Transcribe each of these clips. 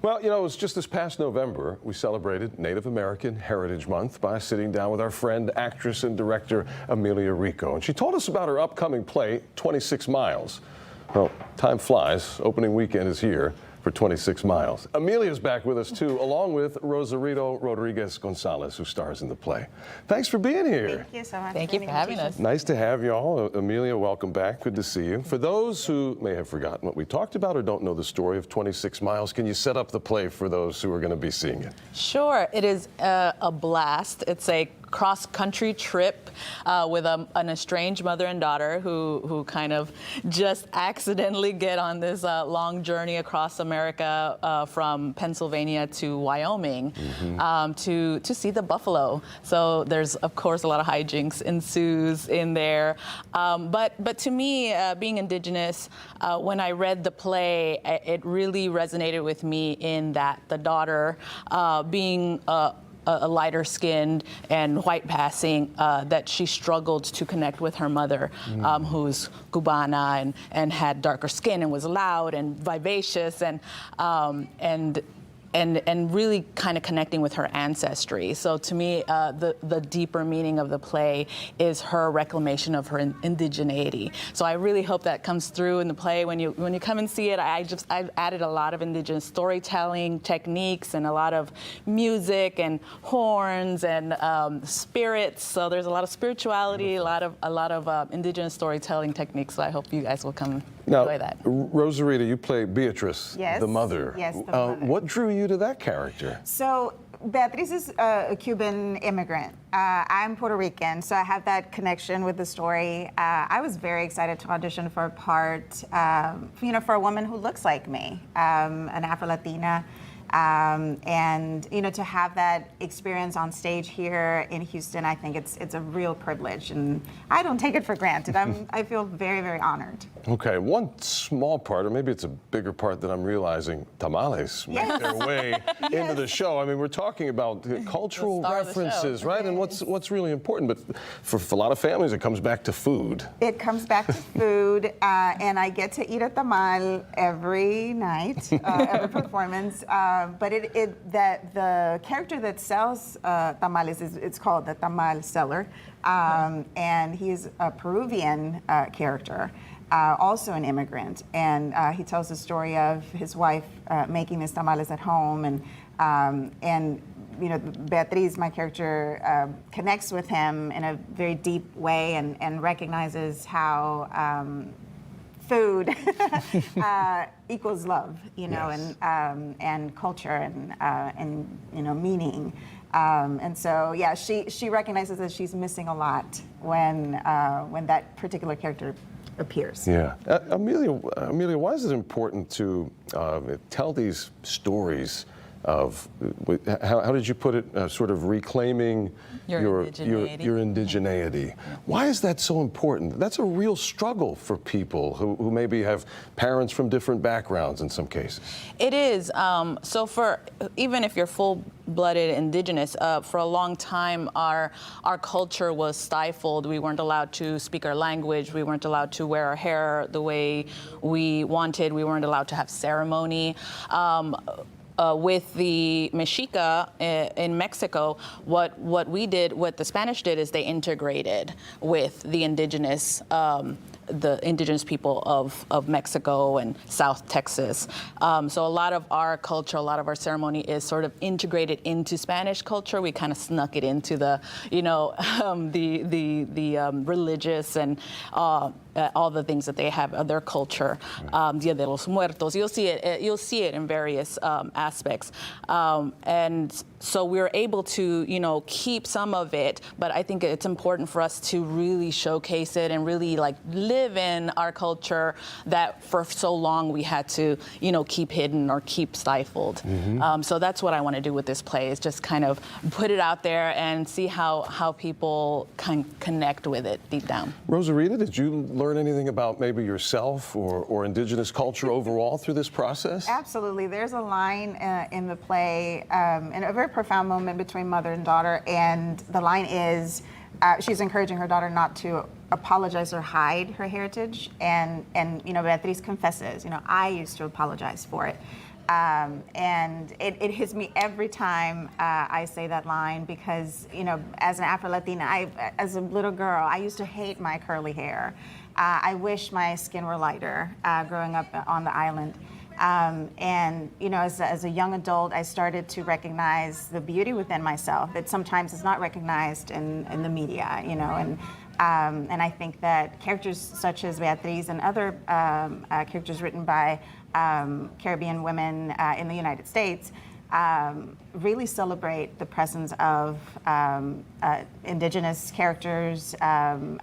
Well, you know, it was just this past November we celebrated Native American Heritage Month by sitting down with our friend, actress and director Amelia Rico. And she told us about her upcoming play, 26 Miles. Well, time flies. Opening weekend is here for 26 Miles. Amelia's back with us, too, along with Rosarito Rodriguez Gonzalez, who stars in the play. Thanks for being here. Thank you so much. Thank you for having us. Nice to have you all. Amelia, welcome back. Good to see you. For those who may have forgotten what we talked about or don't know the story of 26 Miles, can you set up the play for those who are going to be seeing it? Sure. It is a blast. It's a cross-country trip with an estranged mother and daughter who kind of just accidentally get on this long journey across America from Pennsylvania to Wyoming to see the buffalo. So there's, of course, a lot of hijinks ensues in there. But to me, being indigenous, when I read the play, it really resonated with me in that the daughter being a lighter skinned and white passing, that she struggled to connect with her mother, who's Cubana and had darker skin and was loud and vivacious and really kind of connecting with her ancestry. So to me, the deeper meaning of the play is her reclamation of her indigeneity. So I really hope that comes through in the play. When you come and see it, I've added a lot of indigenous storytelling techniques and a lot of music and horns and spirits. So there's a lot of spirituality, a lot of indigenous storytelling techniques. So I hope you guys will come enjoy that. Rosarito, you play Beatrice, Yes. the mother. Yes, the mother. What drew you to that character? So Beatriz is a Cuban immigrant. I'm Puerto Rican, so I have that connection with the story. I was very excited to audition for a part, for a woman who looks like me, an Afro-Latina. And to have that experience on stage here in Houston, I think it's a real privilege, and I don't take it for granted. I feel very, very honored. Okay, one small part, or maybe it's a bigger part that I'm realizing, tamales make their way into the show. I mean, we're talking about cultural references, right? And what's really important, but for a lot of families, it comes back to food. It comes back to food, and I get to eat a tamal every night, every performance. But the character that sells tamales it's called the tamal seller, and he's a Peruvian character, also an immigrant, and he tells the story of his wife making these tamales at home, and Beatriz, my character, connects with him in a very deep way and recognizes how food equals love, and culture and meaning. And so, yeah, she recognizes that she's missing a lot when that particular character appears. Yeah. Amelia, why is it important to tell these stories of, how did you put it, sort of reclaiming your indigeneity? Why is that so important? That's a real struggle for people who maybe have parents from different backgrounds in some cases. It is. So even if you're full-blooded indigenous, for a long time our culture was stifled. We weren't allowed to speak our language. We weren't allowed to wear our hair the way we wanted. We weren't allowed to have ceremony. With the Mexica in Mexico, what the Spanish did is they integrated with the indigenous people of Mexico and South Texas. So a lot of our culture, a lot of our ceremony is sort of integrated into Spanish culture. We kind of snuck it into the, the religious and all the things that they have, their culture, Dia de los Muertos. You'll see it in various aspects, and so we're able to, keep some of it. But I think it's important for us to really showcase it and really live in our culture that for so long we had to, keep hidden or keep stifled. So that's what I want to do with this play, is just kind of put it out there and see how people can connect with it deep down. Rosarito, did you learn anything about maybe yourself or indigenous culture overall through this process? Absolutely. There's a line in the play, and a very profound moment between mother and daughter, and the line is, she's encouraging her daughter not to apologize or hide her heritage, and Beatriz confesses, I used to apologize for it. And it hits me every time I say that line because, you know, as an Afro-Latina, as a little girl, I used to hate my curly hair. I wish my skin were lighter growing up on the island. And, you know, as a young adult, I started to recognize the beauty within myself that sometimes is not recognized in the media, you know, and I think that characters such as Beatriz and other characters written by Caribbean women in the United States really celebrate the presence of indigenous characters and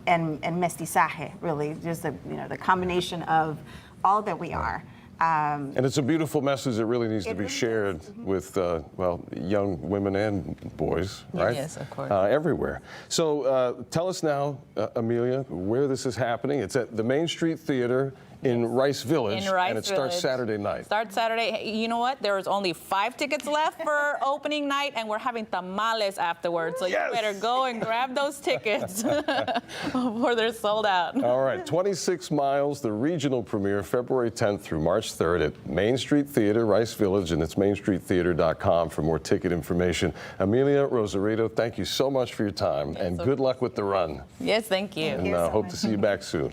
mestizaje, really, just the combination of all that we are. And it's a beautiful message that really needs to be shared with, well, young women and boys, right? Yes, of course. Everywhere. So tell us now, Amelia, where this is happening. It's at the Main Street Theater in Rice Village, and it starts Saturday night. Starts Saturday. You know what? There's only 5 tickets left for opening night, and we're having tamales afterwards. So Yes! you better go and grab those tickets before they're sold out. All right, 26 Miles, the regional premiere, February 10th through March 3rd at Main Street Theater, Rice Village, and it's mainstreettheater.com for more ticket information. Amelia Rosarito, thank you so much for your time, and good luck with the run. Yes, thank you. And you so hope much. to see you back soon.